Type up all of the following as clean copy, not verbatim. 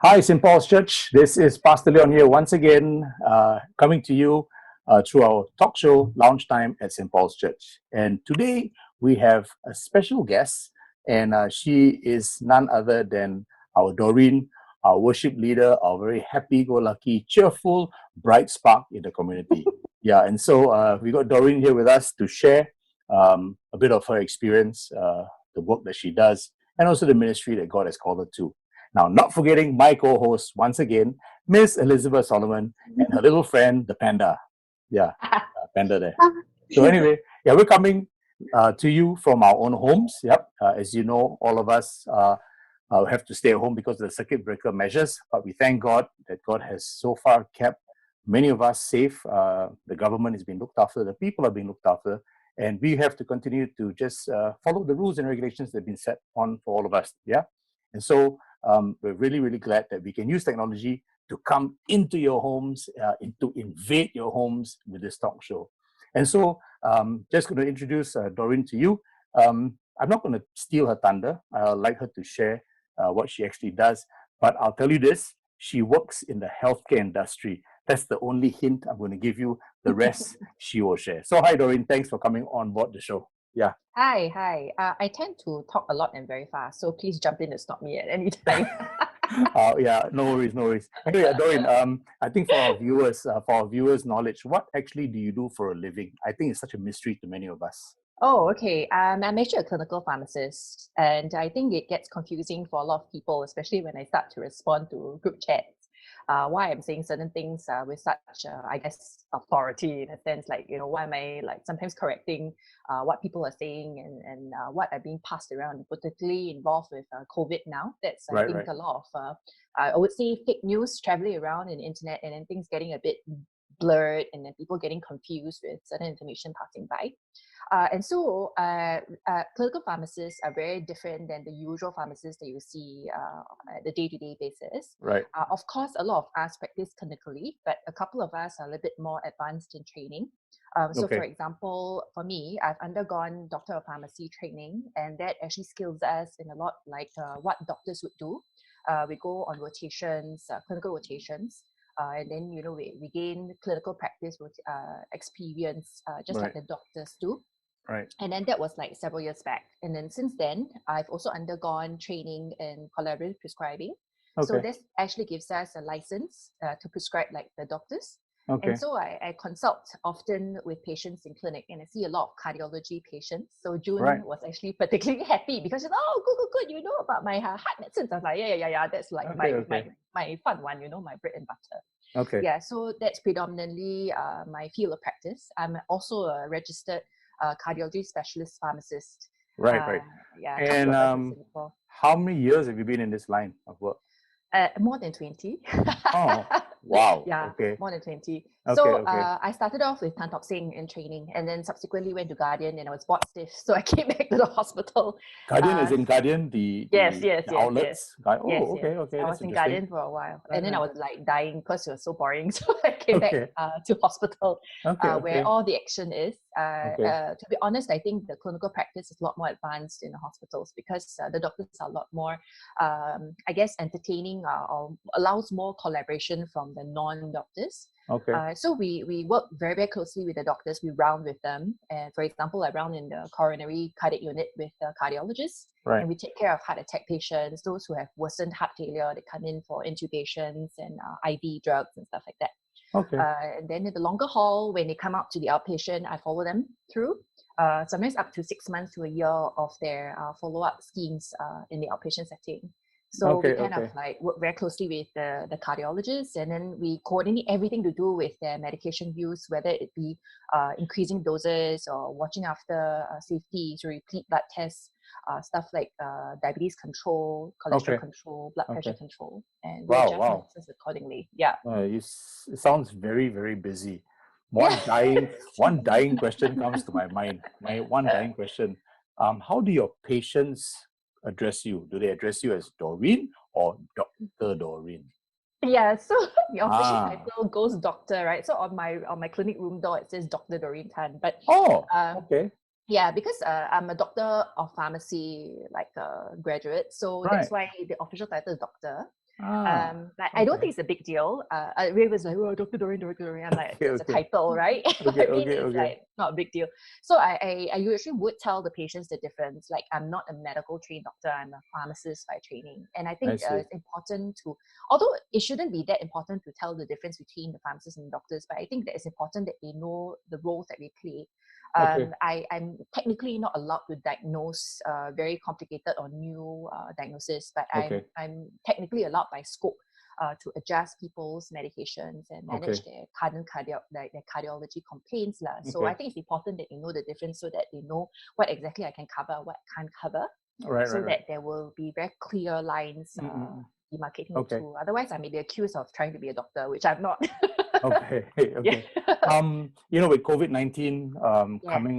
Hi, St. Paul's Church. This is Pastor Leon here once again, coming to you through our talk show, Lounge Time at St. Paul's Church. And today we have a special guest, and she is none other than our Doreen, our worship leader, our very happy-go-lucky, cheerful, bright spark in the community. Yeah, and so we got Doreen here with us to share a bit of her experience, the work that she does, and also the ministry that God has called her to. Now, not forgetting my co-host once again, Miss Elizabeth Solomon and her little friend, the panda. Yeah, panda there. So anyway, yeah, we're coming to you from our own homes. Yep, as you know, all of us have to stay at home because of the circuit breaker measures. But we thank God that God has so far kept many of us safe. The government is being looked after. The people are being looked after. And we have to continue to just follow the rules and regulations that have been set on for all of us. Yeah. And so we're really, really glad that we can use technology to come into your homes, to invade your homes with this talk show. And so just going to introduce Doreen to you. I'm not going to steal her thunder. I'd like her to share what she actually does. But I'll tell you this, she works in the healthcare industry. That's the only hint I'm going to give you. The rest she will share. So hi, Doreen. Thanks for coming on board the show. Yeah. Hi. I tend to talk a lot and very fast, so please jump in and stop me at any time. Yeah, no worries. Anyway, Doreen, I think for our viewers' knowledge, what actually do you do for a living? I think it's such a mystery to many of us. Oh, okay. I'm actually a clinical pharmacist, and I think it gets confusing for a lot of people, especially when I start to respond to group chats. Why I'm saying certain things with such, I guess, authority in a sense, like, why am I like sometimes correcting what people are saying and what are being passed around, particularly involved with COVID now. That's, I think, a lot of, I would say, fake news traveling around in the internet, and then things getting a bit blurred, and then people getting confused with certain information passing by. And so clinical pharmacists are very different than the usual pharmacists that you see at the day-to-day basis. Right. Of course, a lot of us practice clinically, but a couple of us are a little bit more advanced in training. So Okay. for example, for me, I've undergone Doctor of Pharmacy training, and that actually skills us in a lot like what doctors would do. We go on rotations, clinical rotations. And then, we gain clinical practice with experience, just like Right. the doctors do. Right. And then that was like several years back. And then since then, I've also undergone training in collaborative prescribing. So Okay. this actually gives us a license to prescribe like the doctors. Okay. And so I consult often with patients in clinic, and I see a lot of cardiology patients. So June was actually particularly happy because she's, oh, good, you know about my heart medicines. I was like, yeah, that's like my fun one, my bread and butter. Okay. Yeah, so that's predominantly my field of practice. I'm also a registered cardiology specialist pharmacist. Right. Yeah, a And couple of us in Singapore. how many years have you been in this line of work? More than 20. Oh, wow. Yeah, Okay. more than 20. Okay. So I started off with Tan Tock Seng in training, and then subsequently went to Guardian, and I was bored stiff. So I came back to the hospital. Guardian is in Guardian, the Yes. outlets. Oh, okay. I That's was in interesting. Guardian for a while, and then I Right. was like dying because it was so boring. So I came back Okay. to hospital, Okay. where all the action is. Okay. To be honest, I think the clinical practice is a lot more advanced in the hospitals because the doctors are a lot more, I guess, entertaining or allows more collaboration from the non-doctors. Okay. So we work very, very closely with the doctors. We round with them. And for example, I round in the coronary cardiac unit with the cardiologists. Right. And we take care of heart attack patients, those who have worsened heart failure. They come in for intubations and IV drugs and stuff like that. Okay. And then in the longer haul, when they come out to the outpatient, I follow them through. Sometimes up to 6 months to a year of their follow-up schemes in the outpatient setting. So we kind of like work very closely with the cardiologists, and then we coordinate everything to do with their medication use, whether it be increasing doses or watching after safety, so repeat blood tests, stuff like diabetes control, cholesterol control, blood pressure control, and we adjust medicines accordingly. Yeah. It sounds very, very busy. One dying question comes to my mind. My one dying question: how do your patients address you? Do they address you as Doreen or Dr. Doreen? Yeah, so the official title goes doctor, right? So on my clinic room door it says Dr. Doreen Tan. But okay. Yeah, because I'm a doctor of pharmacy, like a graduate, so that's why the official title is doctor. But I don't think it's a big deal. Ray was like, "Oh, Dr. Doreen, Dr. Doreen." I'm like, "It's a title, right?" Okay, I mean, okay, it's okay. like not a big deal. So I usually would tell the patients the difference. Like, I'm not a medical trained doctor. I'm a pharmacist by training, and I think I see. it's important to, although it shouldn't be that important to tell the difference between the pharmacists and doctors, but I think that it's important that they know the roles that we play. Okay. I'm technically not allowed to diagnose very complicated or new diagnosis, but Okay. I'm technically allowed by scope to adjust people's medications and manage Okay. their current their cardiology complaints. So I Okay. think it's important that they know the difference so that they know what exactly I can cover, what I can't cover, Right, so right, right. that there will be very clear lines Mm-mm. demarcating the Okay. two. Otherwise, I may be accused of trying to be a doctor, which I'm not. Okay. Yeah. Okay. With COVID-19 Yeah. coming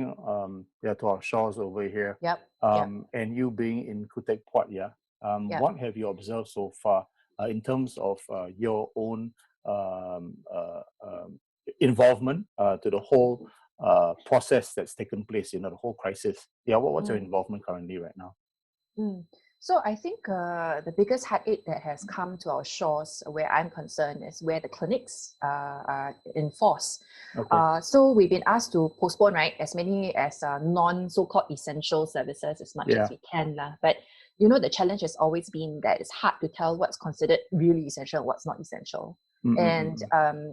to our shores over here, Yep. Yep. and you being in Kutek Puat, Yep. what have you observed so far in terms of your own um, uh, um, involvement to the whole process that's taken place, the whole crisis? Yeah, what's your Mm. involvement currently right now? So I think the biggest heartache that has come to our shores, where I'm concerned, is where the clinics are enforced. Okay. So we've been asked to postpone, right, as many as non so-called essential services as much Yeah. as we can, lah. But the challenge has always been that it's hard to tell what's considered really essential and what's not essential. And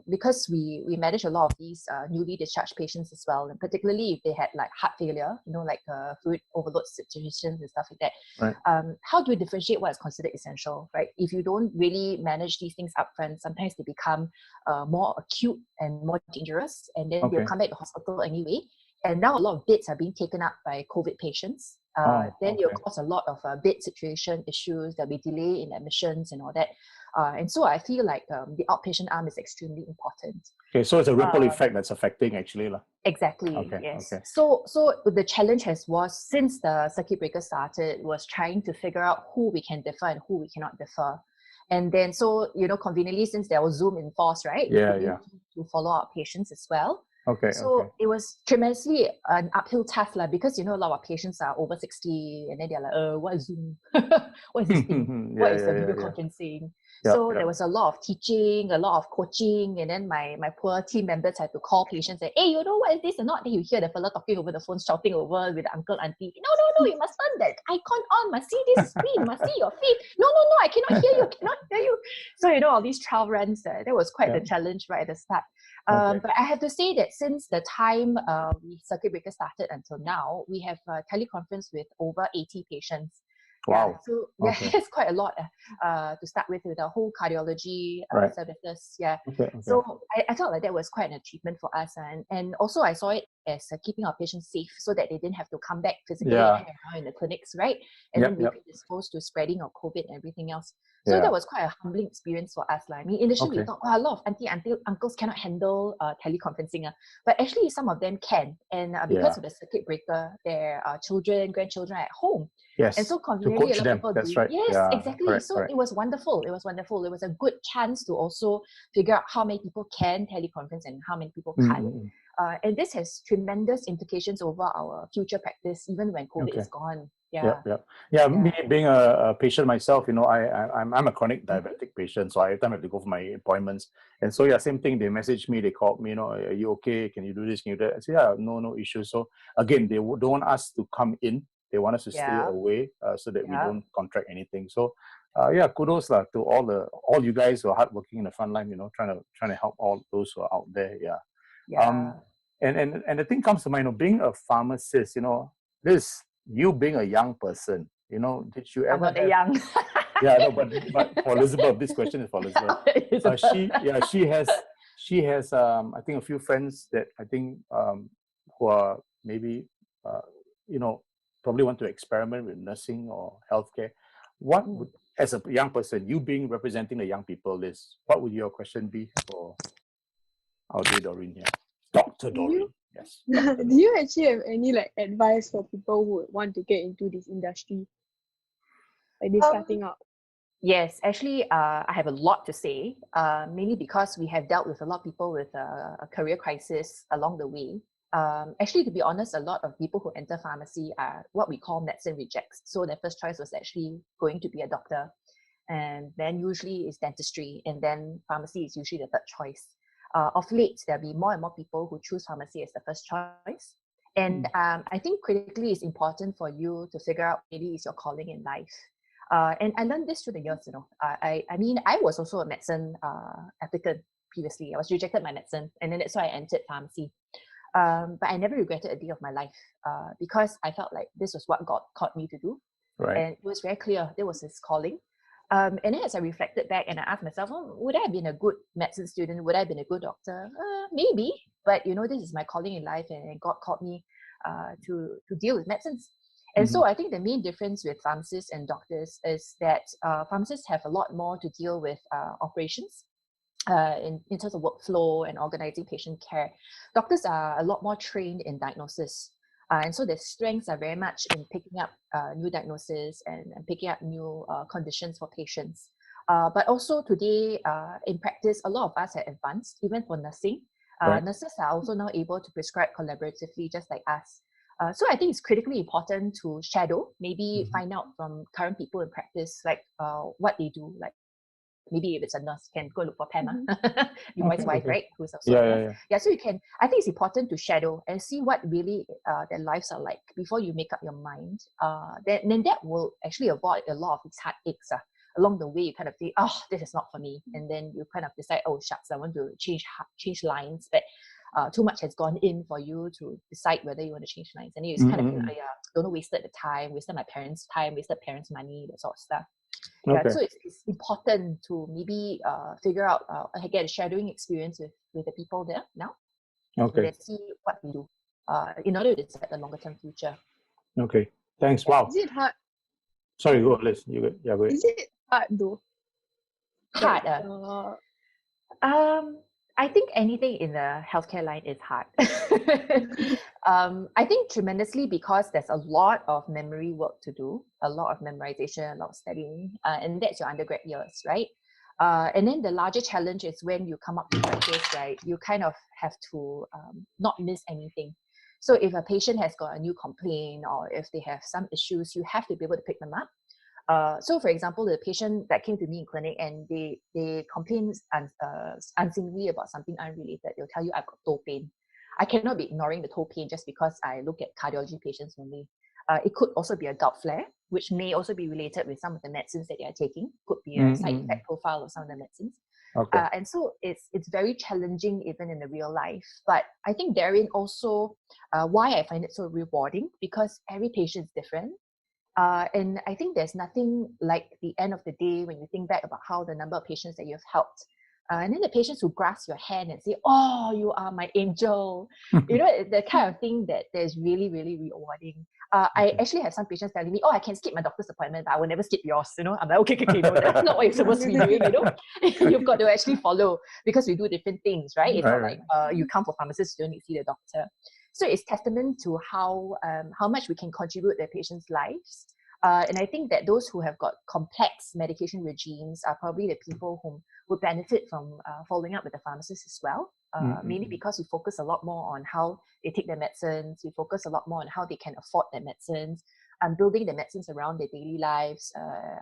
because we manage a lot of these newly discharged patients as well, and particularly if they had like heart failure, like fluid overload situations and stuff like that. Right. How do we differentiate what is considered essential, right? If you don't really manage these things upfront, sometimes they become more acute and more dangerous, and then they'll Okay. come back to hospital anyway. And now a lot of beds are being taken up by COVID patients. Then you'll cause a lot of bed situation issues. There'll be delay in admissions and all that. And so I feel like the outpatient arm is extremely important. Okay, so it's a ripple effect that's affecting actually. Exactly, Okay, yes. okay. So the challenge was, since the circuit breaker started, was trying to figure out who we can defer and who we cannot defer. And then, so, conveniently, since there was Zoom in force, right? Yeah, we could yeah. use Zoom to follow our patients as well. Okay, So okay. it was tremendously an uphill task, because a lot of our patients are over 60, and then they're like, what is Zoom? What is this thing? What is the video conferencing? So there was a lot of teaching, a lot of coaching, and then my poor team members had to call patients and say, hey, what is this or not? Then you hear the fella talking over the phone, shouting over with the uncle, auntie. No, you must turn that icon on, must see this screen, must see your feet. No, I cannot hear you, So, all these trial runs, that was quite the challenge right at the start. But I have to say that since the time circuit breaker started until now, we have teleconference with over 80 patients. Wow. Yeah, so it's quite a lot to start with the whole cardiology services. Yeah. Okay. So I felt like that was quite an achievement for us, and also I saw it as keeping our patients safe so that they didn't have to come back physically and hang around in the clinics, right? And then be exposed to spreading of COVID and everything else. So that was quite a humbling experience for us. I mean, initially we thought, a lot of uncles cannot handle teleconferencing, but actually some of them can. And because of the circuit breaker, their children, grandchildren are at home. Yes. And so conveniently, to coach a lot of people them. That's do. right. Yes, Yeah, exactly. correct, So correct. it was wonderful. It was wonderful. It was a good chance to also figure out how many people can teleconference and how many people can't. And this has tremendous implications over our future practice, even when COVID is gone. Yeah. Me being a patient myself, I'm a chronic diabetic patient, so every time I have to go for my appointments. And so same thing. They message me, they call me, are you okay? Can you do this? Can you do that? I say, no issue. So again, they don't want us to come in. They want us to stay away so that we don't contract anything. So kudos to all you guys who are hardworking in the front line, trying to help all those who are out there. And the thing comes to mind, being a pharmacist, this, you being a young person, did you ever I'm not young. but for Elizabeth, this question is for Elizabeth. She has I think a few friends that I think who are maybe probably want to experiment with nursing or healthcare. What would, as a young person, you being representing the young people, Liz, what would your question be for our dear Doreen here? Dr. Doreen. Yes. Do you actually have any advice for people who want to get into this industry? Like they're starting out. Yes, actually, I have a lot to say, mainly because we have dealt with a lot of people with a career crisis along the way. Actually, to be honest, a lot of people who enter pharmacy are what we call medicine rejects. So their first choice was actually going to be a doctor. and then usually it's dentistry, and then pharmacy is usually the third choice. Of late, there'll be more and more people who choose pharmacy as the first choice. And I think critically, it's important for you to figure out maybe it's your calling in life. And I learned this through the years, you know. I mean, I was also a medicine applicant previously. I was rejected my medicine, and then that's why I entered pharmacy. But I never regretted a day of my life because I felt like this was what God called me to do. Right. And it was very clear there was His calling. And then as I reflected back and I asked myself, oh, would I have been a good medicine student? Would I have been a good doctor? Maybe. But, you know, this is my calling in life, and God called me to deal with medicines. And so I think the main difference with pharmacists and doctors is that pharmacists have a lot more to deal with operations. In terms of workflow and organizing patient care. Doctors are a lot more trained in diagnosis. And so their strengths are very much in picking up new diagnoses and picking up new conditions for patients. But also today, in practice, a lot of us have advanced, even for nursing. Right. Nurses are also now able to prescribe collaboratively, just like us. So I think it's critically important to shadow, maybe find out from current people in practice, like what they do. Like maybe if it's a nurse, can go look for Pema, your wife's wife, right? Who's also a nurse. Yeah, so you can, I think it's important to shadow and see what really their lives are like before you make up your mind. Then that will actually avoid a lot of these heartaches. Along the way, you kind of think, oh, this is not for me. And then you kind of decide, oh, shucks, I want to change lines. But too much has gone in for you to decide whether you want to change lines. And you just kind of feel like, don't know, wasted the time, wasted my parents' time, wasted parents' money, that sort of stuff. Yeah, so it's important to maybe figure out, again, shadowing experience with the people there now. Okay. Let's see what we do in order to decide the longer term future. Okay. Thanks. Wow. Is it hard? Sorry, go Liz. You go. Yeah, go ahead. Is it hard though? Hard. Like, I think anything in the healthcare line is hard. I think tremendously because there's a lot of memory work to do, a lot of memorization, a lot of studying, and that's your undergrad years, right? And then the larger challenge is when you come up to practice, right? You kind of have to not miss anything. So if a patient has got a new complaint or if they have some issues, you have to be able to pick them up. So for example, the patient that came to me in clinic and they complain unseenly about something unrelated, they'll tell you, I've got toe pain. I cannot be ignoring the toe pain just because I look at cardiology patients only. It could also be a gout flare, which may also be related with some of the medicines that they are taking. Could be a side effect profile of some of the medicines. Okay. And so it's very challenging even in the real life. But I think therein also why I find it so rewarding, because every patient is different. And I think there's nothing like the end of the day when you think back about how the number of patients that you've helped. And then the patients who grasp your hand and say, oh, you are my angel. You know, the kind of thing that is really, really rewarding. I actually have some patients telling me, oh, I can skip my doctor's appointment, but I will never skip yours. You know, I'm like, okay, no, that's not what you're supposed to be doing, you know. You've got to actually follow because we do different things, right? It's not like you come for pharmacists, you don't need to see the doctor. So it's testament to how much we can contribute to their patients' lives. And I think that those who have got complex medication regimes are probably the people who would benefit from following up with the pharmacist as well. Mainly because we focus a lot more on how they take their medicines. We focus a lot more on how they can afford their medicines and building the medicines around their daily lives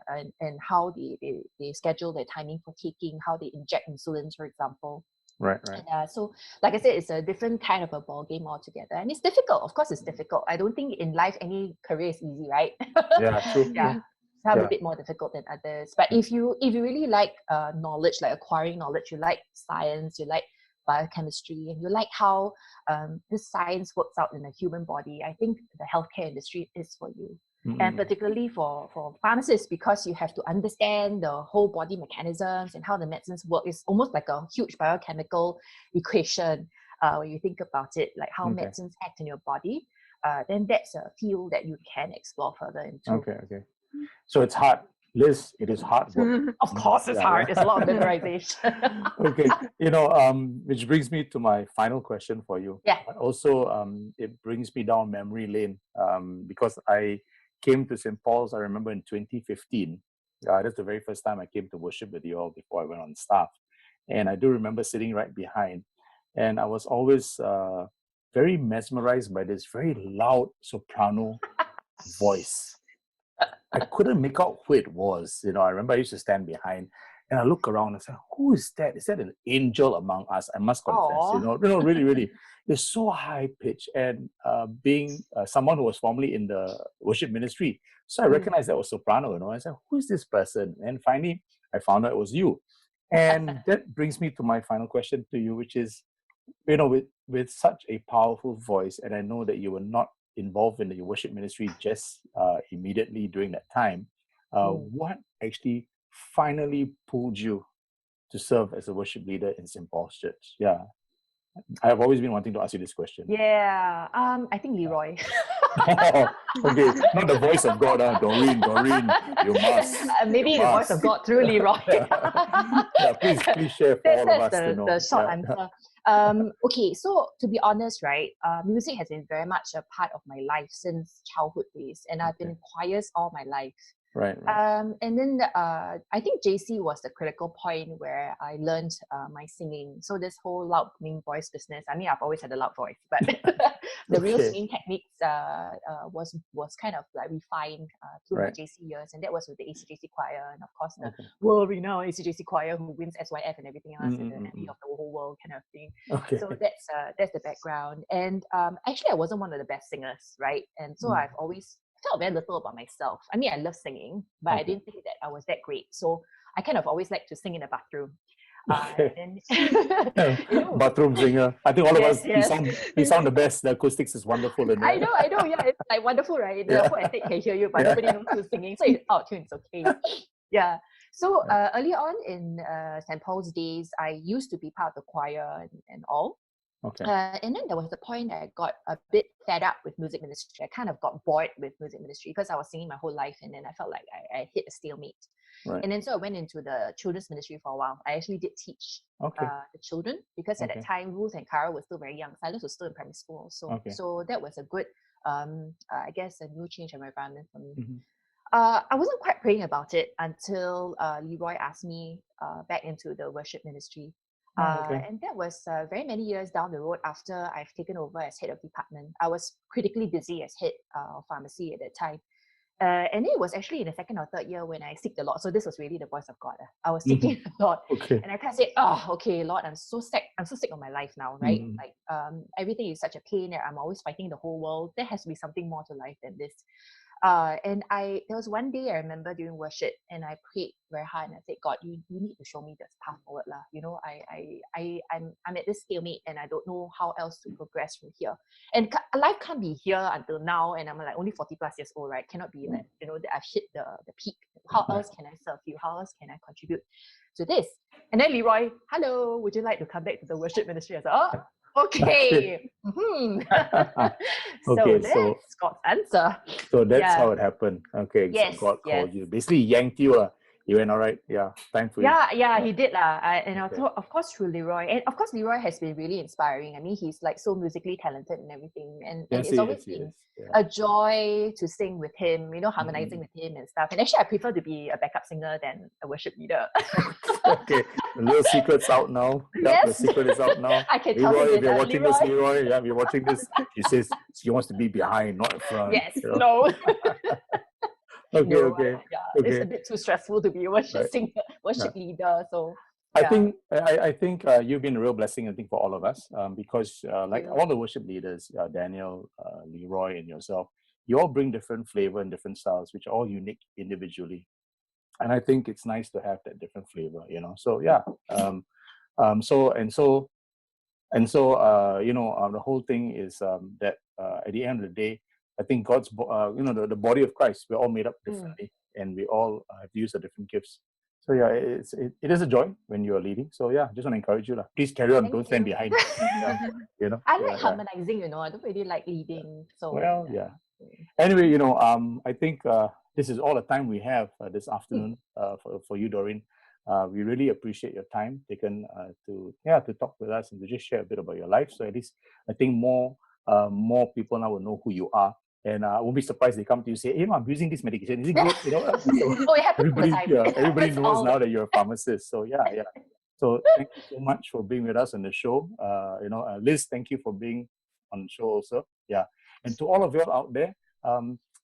and how they schedule their timing for taking, how they inject insulin, for example. Right. And, so, like I said, it's a different kind of a ball game altogether, and it's difficult. Of course, it's difficult. I don't think in life any career is easy, right? Yeah, true. Yeah, some a bit more difficult than others. But if you really like knowledge, like acquiring knowledge, you like science, you like biochemistry, and you like how this science works out in the human body, I think the healthcare industry is for you. And particularly for pharmacists, because you have to understand the whole body mechanisms and how the medicines work. It's almost like a huge biochemical equation when you think about it, like how medicines act in your body. Then that's a field that you can explore further into. Okay. So it's hard. Liz, it is hard work. Of course it's hard. It's a lot of memorization. Okay. You know, which brings me to my final question for you. Yeah. But also, it brings me down memory lane because I came to St. Paul's, I remember in 2015. That's the very first time I came to worship with you all before I went on staff. And I do remember sitting right behind. And I was always very mesmerized by this very loud soprano voice. I couldn't make out who it was. I remember I used to stand behind and I look around and say, who is that? Is that an angel among us? I must confess, Oh, really, really. It's so high pitched. And being someone who was formerly in the worship ministry, so I recognized that was soprano, I said, who is this person? And finally, I found out it was you. And that brings me to my final question to you, which is, with such a powerful voice, and I know that you were not involved in the worship ministry just immediately during that time, what actually finally pulled you to serve as a worship leader in St. Paul's Church? Yeah, I've always been wanting to ask you this question. Yeah, I think Leroy. Okay, not the voice of God, Doreen, you must. Maybe you the must. voice of God through Leroy. Yeah, please share for all of us That's to know. the short Yeah. answer. Okay, so to be honest, right, music has been very much a part of my life since childhood days, and I've been in choirs all my life. Right. And then I think JC was the critical point where I learned my singing. So this whole loud booming voice business, I mean, I've always had a loud voice, but the real Okay. singing techniques was kind of like refined through my JC years, and that was with the ACJC choir, and of course the world-renowned ACJC choir who wins SYF and everything else, and the envy of the whole world kind of thing. Okay. So that's the background. And actually, I wasn't one of the best singers, right? And so I've always felt very little about myself. I mean, I love singing, but I didn't think that I was that great. So I kind of always liked to sing in the bathroom. And bathroom singer. I think all of us, yes. we sound the best. The acoustics is wonderful. In there. I know. Yeah, it's like wonderful, right? The whole estate can hear you, but nobody knows who's singing. So it's out tune, it's okay. Yeah. So early on in St. Paul's days, I used to be part of the choir and all. Okay. And then there was the point that I got a bit fed up with music ministry. I kind of got bored with music ministry because I was singing my whole life, and then I felt like I hit a stalemate. Right. And then so I went into the children's ministry for a while. I actually did teach the children because at that time Ruth and Cara were still very young. Silas was still in primary school, so that was a good, I guess, a new change of environment for me. I wasn't quite praying about it until Leroy asked me back into the worship ministry. And that was very many years down the road after I've taken over as head of department. I was critically busy as head of pharmacy at that time. And it was actually in the second or third year when I seeked the Lord. So this was really the voice of God. I was seeking the Lord. Okay. And I kind of said, okay, Lord, I'm so sick of my life now, right? Like everything is such a pain that I'm always fighting the whole world. There has to be something more to life than this. And there was one day I remember during worship, and I prayed very hard, and I said, God, you need to show me this path forward, lah. I'm at this stalemate, and I don't know how else to progress from here. And life can't be here until now, and I'm like only 40 plus years old, right? Cannot be that that I've hit the peak. How else can I serve you? How else can I contribute to this? And then Leroy, hello, would you like to come back to the worship ministry? I said, okay. So that's God's answer. So that's how it happened. Okay. Yes. So God called you. Basically yanked you. You went all right. Yeah. Thankfully. Yeah, he did. And of course through Leroy. And of course Leroy has been really inspiring. I mean, he's like so musically talented and everything. And it's always been a joy to sing with him, harmonizing with him and stuff. And actually I prefer to be a backup singer than a worship leader. Okay. The little secret's out now. Yes. The secret is out now. I can Leroy, tell you if you're watching this, Leroy, if you're watching this, she says she wants to be behind, not in front. Yes. No. Okay. It's a bit too stressful to be a worship singer, worship leader. So I think you've been a real blessing, I think, for all of us, because like all the worship leaders, Daniel, Leroy, and yourself, you all bring different flavor and different styles, which are all unique individually. And I think it's nice to have that different flavor, So yeah, the whole thing is that at the end of the day, I think God's, the body of Christ, we're all made up differently, and we all have used the different gifts. So yeah, it is a joy when you are leading. So yeah, just want to encourage you, please carry on. Don't stand behind. I like harmonizing. I don't really like leading. So Anyway, I think this is all the time we have this afternoon for you, Doreen. We really appreciate your time taken to talk with us and to just share a bit about your life. So at least I think more people now will know who you are. And I won't be surprised they come to you and say, I'm using this medication. Is it good? So everybody knows now that you're a pharmacist. So yeah. So thank you so much for being with us on the show. Liz, thank you for being on the show also. Yeah. And to all of you all out there,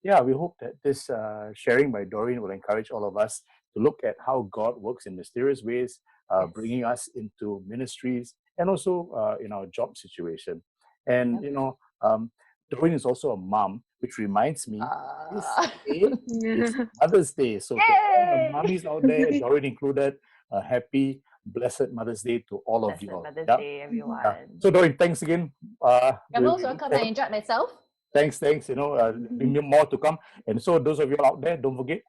yeah, we hope that this sharing by Doreen will encourage all of us to look at how God works in mysterious ways, Yes. bringing us into ministries and also in our job situation. And, Yep. Doreen is also a mom, which reminds me this day is Yeah. Mother's Day. So to all the Yay! mommies out there, Doreen included, a happy, blessed Mother's Day to all of Blessed you all. Mother's Yeah. Day, Yeah. everyone. So Doreen, thanks again. You're We most look welcome. I forward. enjoyed myself. Thanks. There'll be more to come. And so those of you out there, don't forget,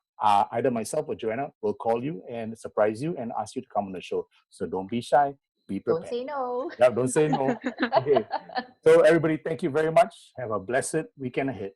either myself or Joanna will call you and surprise you and ask you to come on the show. So don't be shy. Be Don't prepared. say no. Yeah, don't say no. Okay. So everybody, thank you very much. Have a blessed weekend ahead.